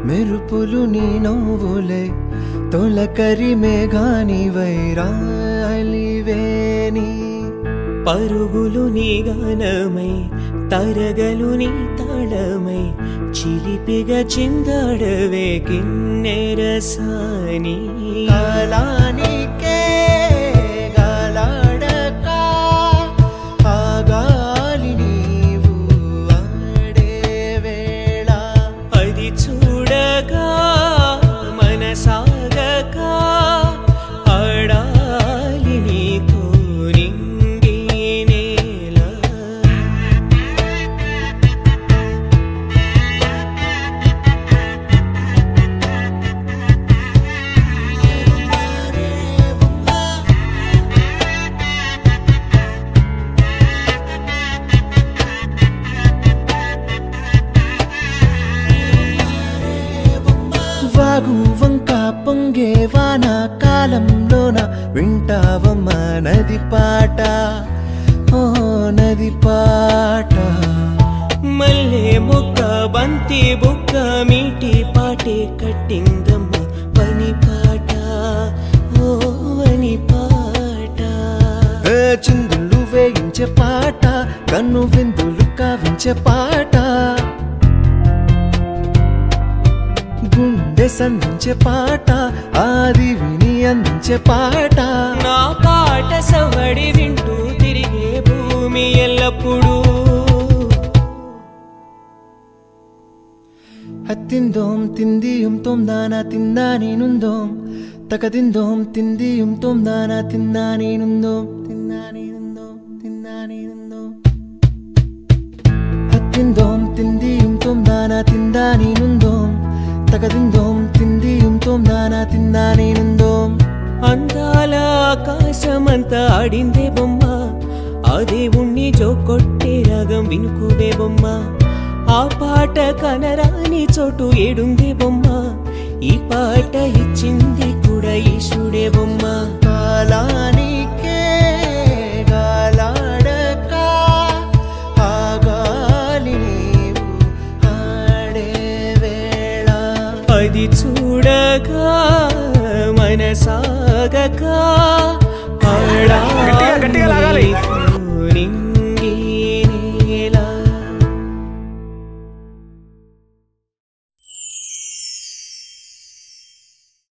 మెరుపులు నీ నవ్వులే తొలకరి మేఘాని వైరాలివేని పరుగులు నీ గానమై తరగలు నీ తాళమై చిలిపిగా చిందాడవే కిన్నెరసాని కాలానికే గాలాడక ఆగాలి నీవు ఆడే వేళ అది చూడగా మనసాగక ఆడాలి నీతో నింగి నేల వాగు వంక పొంగే వాన కాలంలోన వింటావమ్మా నది పాట ఓ నది పాట మల్లె మొక్క బంతి బుక్క మీటి పాటే కట్టిందమ్మ పని పాట ఓ వని పాట చిందులు వేయించే పాట కన్ను విందులు కావించే పాట గుండె సంధించే పాట ఆది విని అందించే పాట నా పాట సవడి వింటూ తిరిగే భూమి ఎల్లప్పుడూ హత్తిందోం తిందియుం తొందానా తిందా నేనుందోం తకదిందోం తిందియుం తొందానా తిందా నేనుందోం తిందా నేనుందోం తిందా నేనుందోం హత్తిందోం తిందియుం తొందానా తిందా నేనుందోం తకదిందోం తిందియుం తొందానా తిందా నేనుందోం అందాల ఆకాశమంతా ఆడిందే బొమ్మ ఆ దేవుణ్ణి జోకొట్టే రాగం వినుకోవే బొమ్మ ఆ పాట కనరాని చోటు ఏడుంది బొమ్మ ఈ పాట ఇచ్చింది కూడా ఈశుడే బొమ్మ కాలానికే గాలాడక ఆగాలి నీవు ఆడే వేళ అది చూడగా మనసాగక ఆడాలి